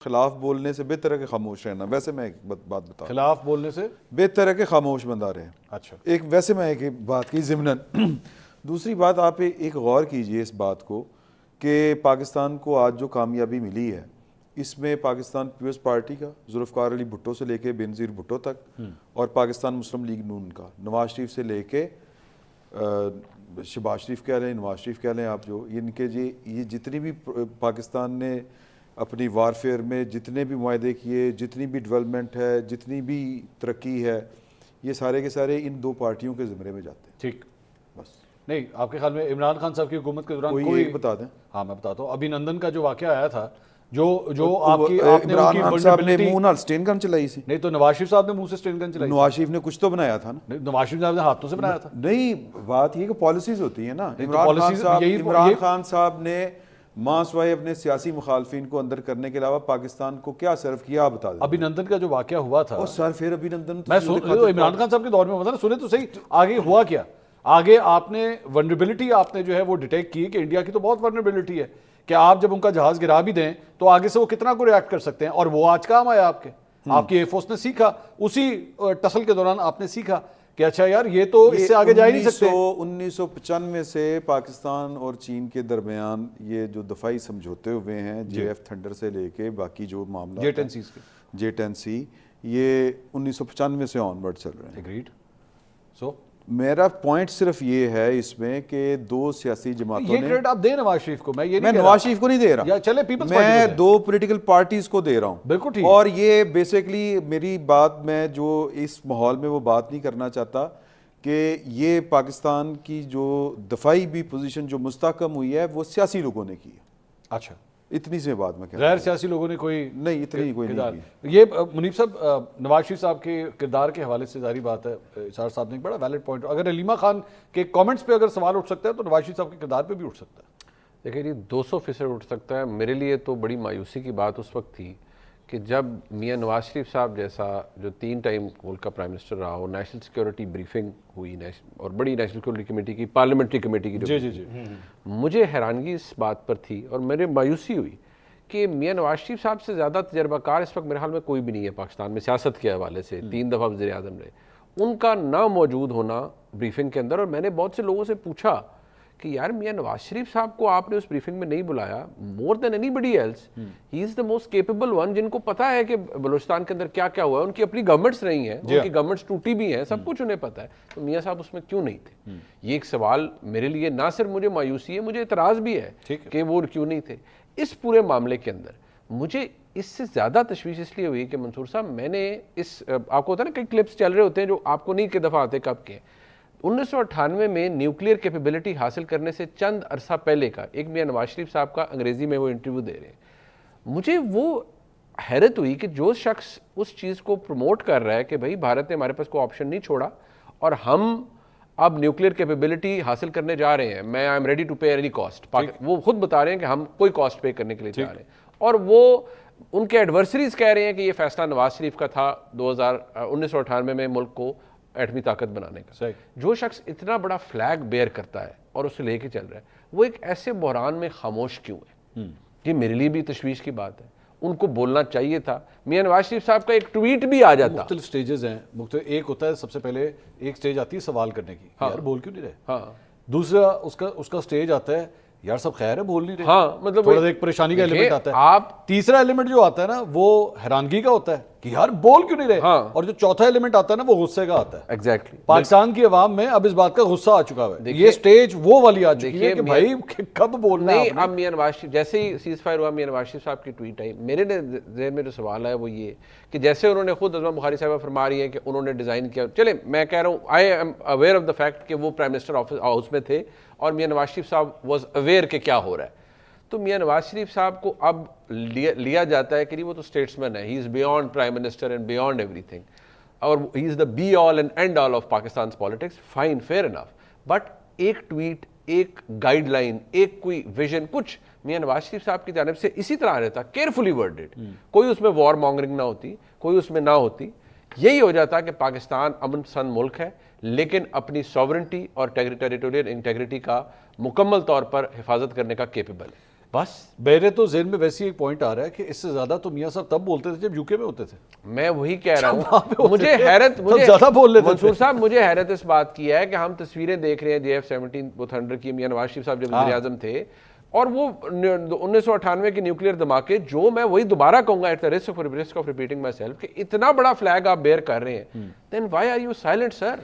خلاف بولنے سے بہتر ہے کہ خاموش رہنا. ویسے میں ایک بات بتا رہا خلاف بولنے سے بہتر ہے کہ خاموش بندہ رہے. اچھا ایک ویسے میں ایک بات کی ضمناً. دوسری بات آپ ایک غور کیجئے اس بات کو کہ پاکستان کو آج جو کامیابی ملی ہے اس میں پاکستان پیپلز پارٹی کا ذوالفقار علی بھٹو سے لے کے بینظیر بھٹو تک اور پاکستان مسلم لیگ نون کا نواز شریف سے لے کے شہباز شریف کہہ لیں نواز شریف کہہ لیں آپ جو ان کے یہ جتنی بھی پاکستان نے اپنی وارفیئر میں جتنے بھی معاہدے کیے جتنی بھی ڈیولپمنٹ ہے جتنی بھی ترقی ہے یہ سارے کے سارے ان دو پارٹیوں کے زمرے میں جاتے ہیں. ٹھیک بس نہیں آپ کے خیال میں عمران خان صاحب کی حکومت کے دوران کوئی ایک بتا دیں. ہاں میں بتاتا ہوں. ابھی نندن کا جو واقعہ آیا تھا جو آپ نے عمران خان صاحب نے منہ نال سٹین گن چلائی سی. نہیں تو نواز شریف صاحب نے منہ سے سٹین گن چلائی. نواز شریف نے کچھ تو بنایا تھا نا. نواز شریف صاحب نے ہاتھوں سے بنایا تھا. نہیں بات یہ کہ پالیسیز ہوتی ہیں نا. عمران خان صاحب نے ماں سوائے اپنے سیاسی مخالفین کو اندر کرنے کے علاوہ پاکستان کو کیا سرو کیا آپ بتا دیں. ابھی نندن کا جو واقعہ ہوا تھا سر پھر ابھی نندن میں عمران خان صاحب کے دور میں سنے تو صحیح آگے ہوا کیا. آگے آپ نے ونربلٹی آپ نے جو ہے وہ ڈیٹیکٹ کی کہ انڈیا کی تو بہت ونربلٹی ہے کہ آپ جب ان کا جہاز گرا بھی دیں تو آگے سے وہ کتنا کو ریاکٹ کر سکتے ہیں. اور وہ آج کام آیا آپ کی ایئر فورس نے سیکھا اسی ٹسل کے دوران آپ نے سیکھا کہ اچھا یار یہ تو اس سے آگے جا ہی نہیں سکتے. 1995 سے پاکستان اور چین کے درمیان یہ جو دفاعی سمجھوتے ہوئے ہیں JF تھنڈر سے لے کے باقی جو معاملات J10C یہ 1995 سے آن ورڈ چل رہے ہیں. اگریڈ. سو میرا پوائنٹ صرف یہ ہے اس میں کہ دو سیاسی جماعتوں نے یہ کریڈٹ آپ دیں نواز شریف کو. میں نواز شریف کو نہیں دے رہا, چلے پیپلز میں دو پولیٹیکل پارٹیز کو دے رہا ہوں. بالکل ٹھیک. اور یہ بیسیکلی میری بات میں جو اس ماحول میں وہ بات نہیں کرنا چاہتا کہ یہ پاکستان کی جو دفاعی بھی پوزیشن جو مستحکم ہوئی ہے وہ سیاسی لوگوں نے کی ہے. اچھا اتنی سے بات میں کہہ رہا ہوں. غیر سیاسی لوگوں نے کوئی نہیں اتنی کوئی نہیں کی. یہ منیب صاحب نواز شریف صاحب کے کردار کے حوالے سے ظاہری بات ہے اسحاق صاحب نے ایک بڑا ویلڈ پوائنٹ. اگر علیمہ خان کے کامنٹس پہ اگر سوال اٹھ سکتا ہے تو نواز شریف صاحب کے کردار پہ بھی اٹھ سکتا ہے. دیکھیں جی 200% اٹھ سکتا ہے. میرے لیے تو بڑی مایوسی کی بات اس وقت تھی کہ جب میاں نواز شریف صاحب جیسا جو 3 ٹائم ملک کا پرائم منسٹر رہا ہو نیشنل سیکیورٹی بریفنگ ہوئی اور بڑی نیشنل سیکیورٹی کمیٹی کی پارلیمنٹری کمیٹی کی جی مجھے حیرانگی اس بات پر تھی اور میرے مایوسی ہوئی کہ میاں نواز شریف صاحب سے زیادہ تجربہ کار اس وقت میرے حال میں کوئی بھی نہیں ہے پاکستان میں سیاست کے حوالے سے. 3 دفعہ وزیر اعظم رہے. ان کا نہ موجود ہونا بریفنگ کے اندر. اور میں نے بہت سے لوگوں سے پوچھا کہ یار میاں نواز شریف صاحب کو آپ نے اس بریفنگ میں نہیں بلایا. More than anybody else he is the most capable one جن کو پتا ہے کہ بلوچستان کے اندر کیا کیا ہوا ہے. ان کی اپنی گورنمنٹس رہی ہیں, ان کی گورنمنٹس ٹوٹی بھی ہیں, سب کچھ انہیں پتا ہے. تو میاں صاحب اس میں کیوں نہیں تھے؟ یہ ایک سوال میرے لیے نہ صرف مجھے مایوسی ہے مجھے اعتراض بھی ہے کہ وہ کیوں نہیں تھے. اس پورے معاملے کے اندر مجھے اس سے زیادہ تشویش اس لیے ہوئی کہ منصور صاحب میں نے آپ کو ہوتا ہے نا کئی کلپس چل رہے ہوتے ہیں جو آپ کو نہیں کہ دفعہ آتے کب کے. 1998 میں نیوکلیئر کیپیبلٹی حاصل کرنے سے چند عرصہ پہلے کا ایک میاں نواز شریف صاحب کا انگریزی میں وہ انٹرویو دے رہے ہیں. مجھے وہ حیرت ہوئی کہ جو شخص اس چیز کو پروموٹ کر رہا ہے کہ بھائی بھارت نے ہمارے پاس کوئی آپشن نہیں چھوڑا اور ہم اب نیوکلیئر کیپیبلٹی حاصل کرنے جا رہے ہیں, میں I'm ready to pay any cost. وہ خود بتا رہے ہیں کہ ہم کوئی کاسٹ پے کرنے کے لیے جا رہے ہیں. اور وہ ان کے ایڈورسریز کہہ رہے ہیں کہ یہ فیصلہ نواز شریف کا تھا 1998 میں ملک کو ایٹمی طاقت بنانے کا. جو شخص اتنا بڑا فلیگ بیئر کرتا ہے اور اسے لے کے چل رہا ہے وہ ایک ایسے بحران میں خاموش کیوں ہے؟ یہ میرے لیے بھی تشویش کی بات ہے. ان کو بولنا چاہیے تھا. میاں نواز شریف صاحب کا ایک ٹویٹ بھی آ جاتا. مختلف سٹیجز ہیں. ایک ہوتا ہے سب سے پہلے ایک سٹیج آتی ہے سوال کرنے کی, یار بول کیوں نہیں رہے. ہاں. دوسرا اس کا سٹیج آتا ہے یار سب خیر ہے بول نہیں رہے. ہاں مطلب تھوڑا ایک پریشانی کا ایلیمنٹ آتا ہے. آپ تیسرا ایلیمنٹ جو آتا ہے نا وہ حیرانگی کا ہوتا ہے کہ یار بول کیوں نہیں رہے. اور جو چوتھا ایلیمنٹ آتا ہے نا وہ غصے کا آتا ہے. ایگزیکٹلی پاکستان کی عوام میں اب اس بات کا غصہ آ چکا ہے. یہ سٹیج وہ والی آ چکی ہے کہ بھائی کب بولنا ہے. اب میاں نواز شریف جیسے ہی سیز فائر ہوا میاں نواز شریف صاحب کی ٹویٹ آئی میرے ذہن میں جو سوال ہے وہ یہ کہ جیسے انہوں نے خود عظمہ بخاری صاحبہ فرما رہی ہیں کہ انہوں نے ڈیزائن کیا. چلے میں کہہ رہا ہوں I am aware of the fact کہ وہ پرائم منسٹر ہاؤس میں تھے اور میاں نواز شریف صاحب واز اویئر کہ کیا ہو رہا ہے. تو میاں نواز شریف صاحب کو اب لیا جاتا ہے کہ نہیں وہ تو اسٹیٹسمین ہے, he is beyond prime minister and beyond everything, اور he is the be all and end all of Pakistan politics. Fine fair enough. But ایک ٹویٹ, ایک گائیڈ لائن, ایک کوئی ویژن کچھ میاں نواز شریف صاحب کی جانب سے اسی طرح رہتا, کیئرفلی ورڈڈ, کوئی اس میں وار مانگرنگ نہ ہوتی, کوئی اس میں نہ ہوتی. یہی ہو جاتا کہ پاکستان امن پسند ملک ہے لیکن اپنی ساورنٹی اور ٹیریٹوریل انٹیگریٹی کا مکمل طور پر حفاظت کرنے کا کیپیبل ہے. بس میرے تو ذہن میں ویسی ایک پوائنٹ آ رہا ہے کہ اس سے زیادہ تو میاں صاحب تب بولتے تھے جب یوکے میں ہوتے تھے. میں وہی کہہ رہا وہاں پہ ہوں, ہوتے مجھے تھے، حیرت تب زیادہ بول لیتے تھے. منصور صاحب مجھے حیرت اس بات کی ہے کہ ہم تصویریں دیکھ رہے ہیں JF-17 وہ تھنڈر کی, میاں نواز شریف صاحب جب وزیر اعظم تھے, اور وہ 1998 کے نیوکلیر دھماکے, جو میں وہی دوبارہ کہوں گا at the risk of repeating myself, کہ اتنا بڑا فلیگ آپ بیئر کر رہے ہیں, then why are you silent sir?